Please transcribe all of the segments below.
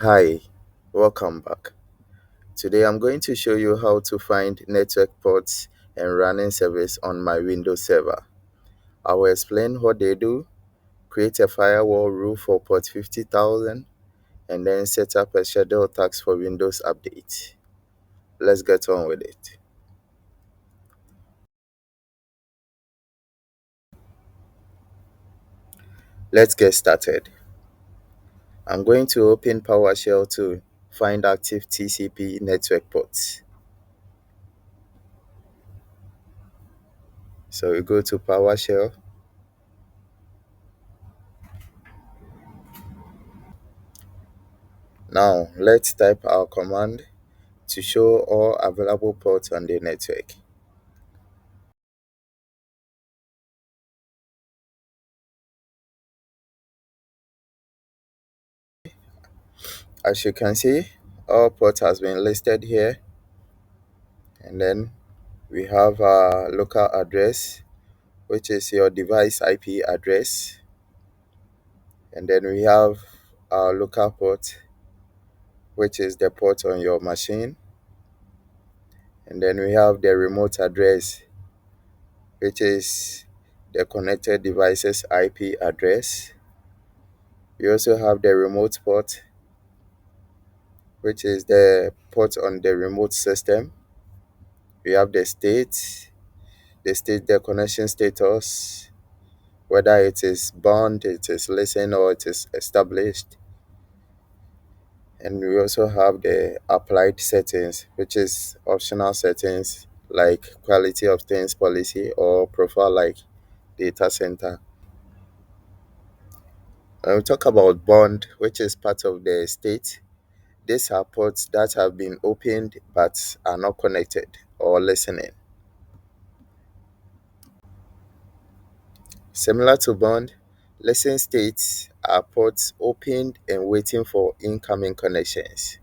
Hi, welcome back. Today I'm going to show you how to find network ports and running service on my Windows server. I will explain what they do, create a firewall rule for port 50,000, and then set up a schedule task for Windows update. Let's get on with it. Let's get started. I'm going to open PowerShell to find active TCP network ports. So we go to PowerShell. Now let's type our command to show all available ports on the network. As you can see, all ports has been listed here, and then we have our local address, which is your device IP address, and then we have our local port, which is the port on your machine, and then we have the remote address, which is the connected device's IP address. We also have the remote port, which is the port on the remote system. We have the connection status, whether it is bound, it is listened, or it is established. And we also have the applied settings, which is optional settings like quality of things policy or profile like data center. When we talk about bond, which is part of the state, these are ports that have been opened but are not connected or listening. Similar to bond, listen states are ports opened and waiting for incoming connections.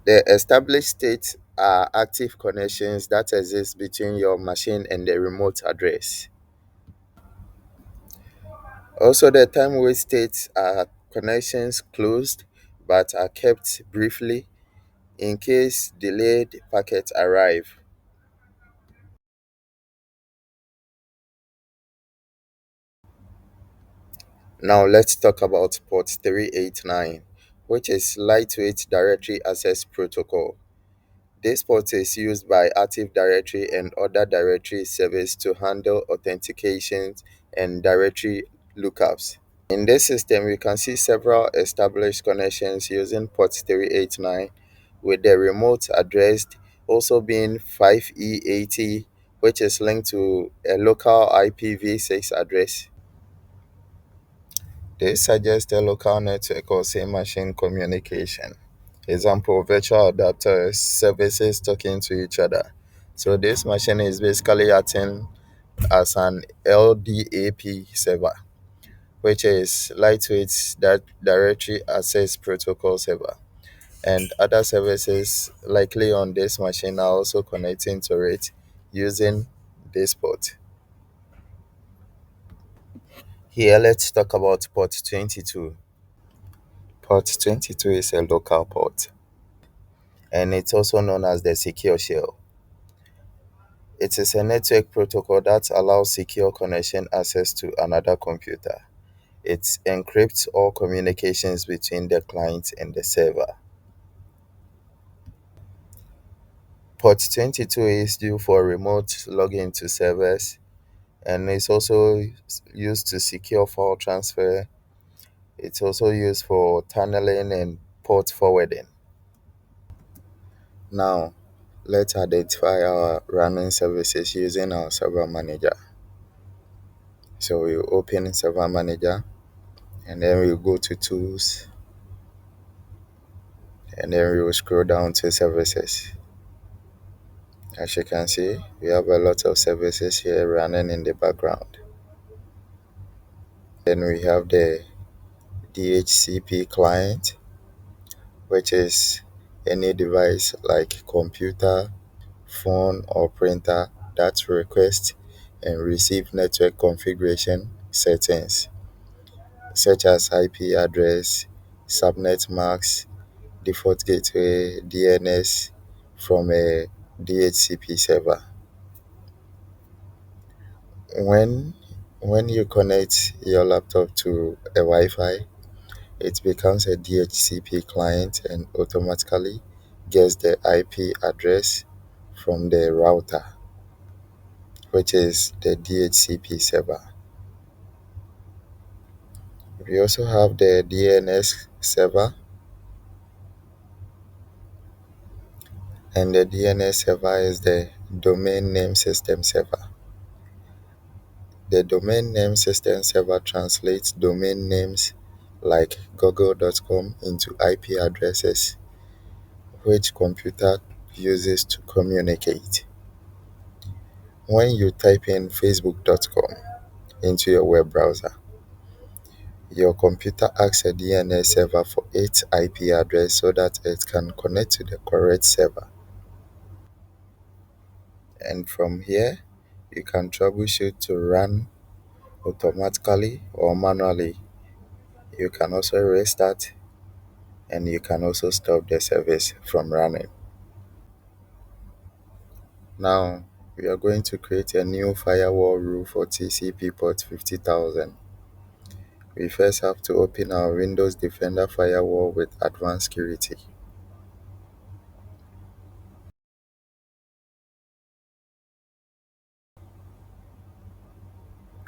The established states are active connections that exist between your machine and the remote address. Also, the time wait states are connections closed but are kept briefly in case delayed packets arrive. Now, let's talk about port 389, which is Lightweight Directory Access Protocol. This port is used by Active Directory and other directory services to handle authentications and directory lookups. In this system, we can see several established connections using port 389, with the remote address also being 5E80, which is linked to a local IPv6 address. This suggests a local network or same machine communication. Example, virtual adapters, services talking to each other. So this machine is basically acting as an LDAP server, which is lightweight directory access protocol server. And other services likely on this machine are also connecting to it using this port. Here, let's talk about port 22. Port 22 is a local port, and it's also known as the secure shell. It is a network protocol that allows secure connection access to another computer. It encrypts all communications between the client and the server. Port 22 is due for remote login to servers, and it's also used to secure file transfer. It's also used for tunneling and port forwarding. Now, let's identify our running services using our server manager. So we open server manager, and then we go to tools, and then we will scroll down to services. As you can see, we have a lot of services here running in the background. Then we have the DHCP client, which is any device like computer, phone, or printer that requests and receive network configuration settings. such as IP address, subnet mask, default gateway, DNS from a DHCP server. When when you connect your laptop to a Wi-Fi, it becomes a DHCP client and automatically gets the IP address from the router, which is the DHCP server. We also have the DNS server, and the DNS server is the domain name system server. The domain name system server translates domain names like google.com into IP addresses which computer uses to communicate. When you type in facebook.com into your web browser, your computer asks a DNS server for its IP address so that it can connect to the correct server. And from here, you can troubleshoot to run automatically or manually. You can also restart, and you can also stop the service from running. Now, we are going to create a new firewall rule for TCP port 50,000. We first have to open our Windows Defender firewall with advanced security.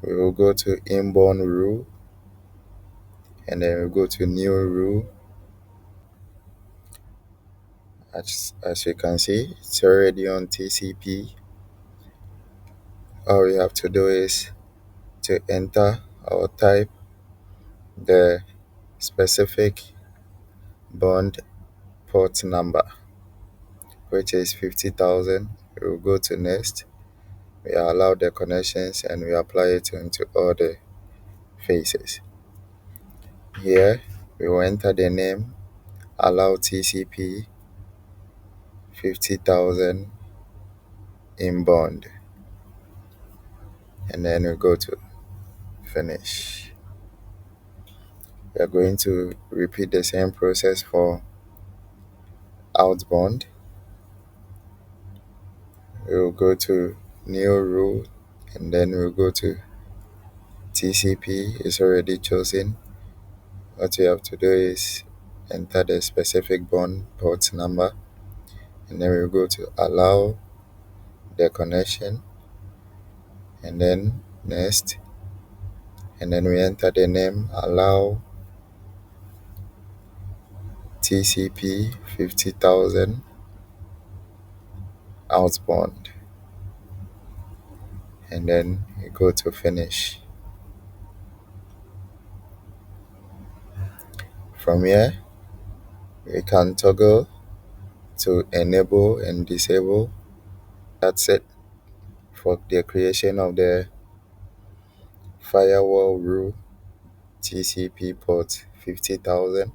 We will go to inbound rule, and then we'll go to new rule. As you can see, it's already on TCP. All we have to do is to enter or type the specific bond port number, which is 50,000. We will go to next. We allow the connections and we apply it into all the phases. Here, we will enter the name, allow TCP 50,000 inbound, and then we go to finish. We are going to repeat the same process for outbound. We will go to new rule, and then we'll go to TCP is already chosen. What you have to do is enter the specific bond port number, and then we'll go to allow the connection, and then next, and then we enter the name, allow TCP 50,000 outbound, and then we go to finish. From here, we can toggle to enable and disable. That's it for the creation of the firewall rule TCP port 50,000.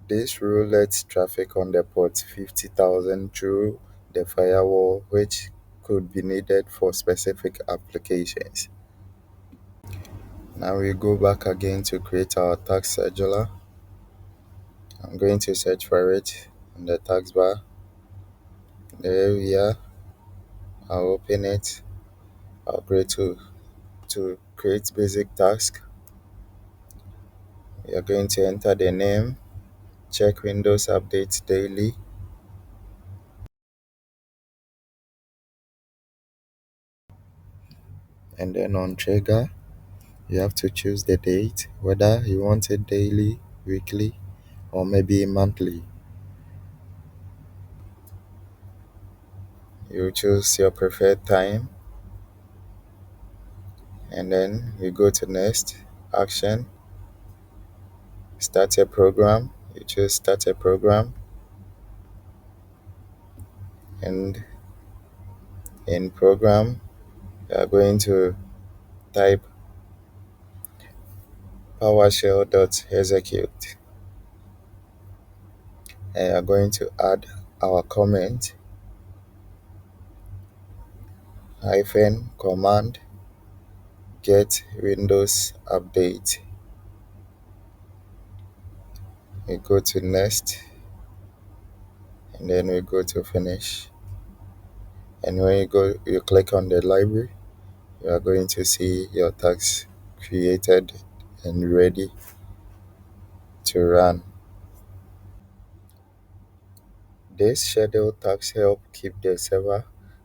This rule lets traffic on the port 50,000 through the firewall, which could be needed for specific applications. Now we go back again to create our task scheduler. I'm going to search for it in the task bar. There we are. I'll open it. I'll go to create basic task. We are going to enter the name, check Windows updates daily, and then on trigger, you have to choose the date, whether you want it daily, weekly, or maybe monthly. You choose your preferred time, and then you go to next action, start a program. You choose start a program, and in program, you are going to type PowerShell.execute, and you are going to add our comment hyphen command get Windows update. We go to next, and then we go to finish. And when you click on the library, you are going to see your task created and ready to run. This schedule tasks help keep the server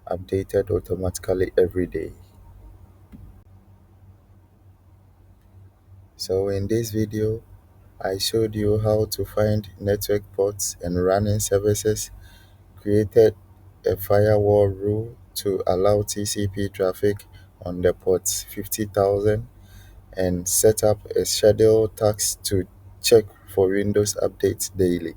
updated automatically every day. So in this video, I showed you how to find network ports and running services, created a firewall rule to allow TCP traffic on the ports 50,000, and set up a schedule task to check for Windows updates daily.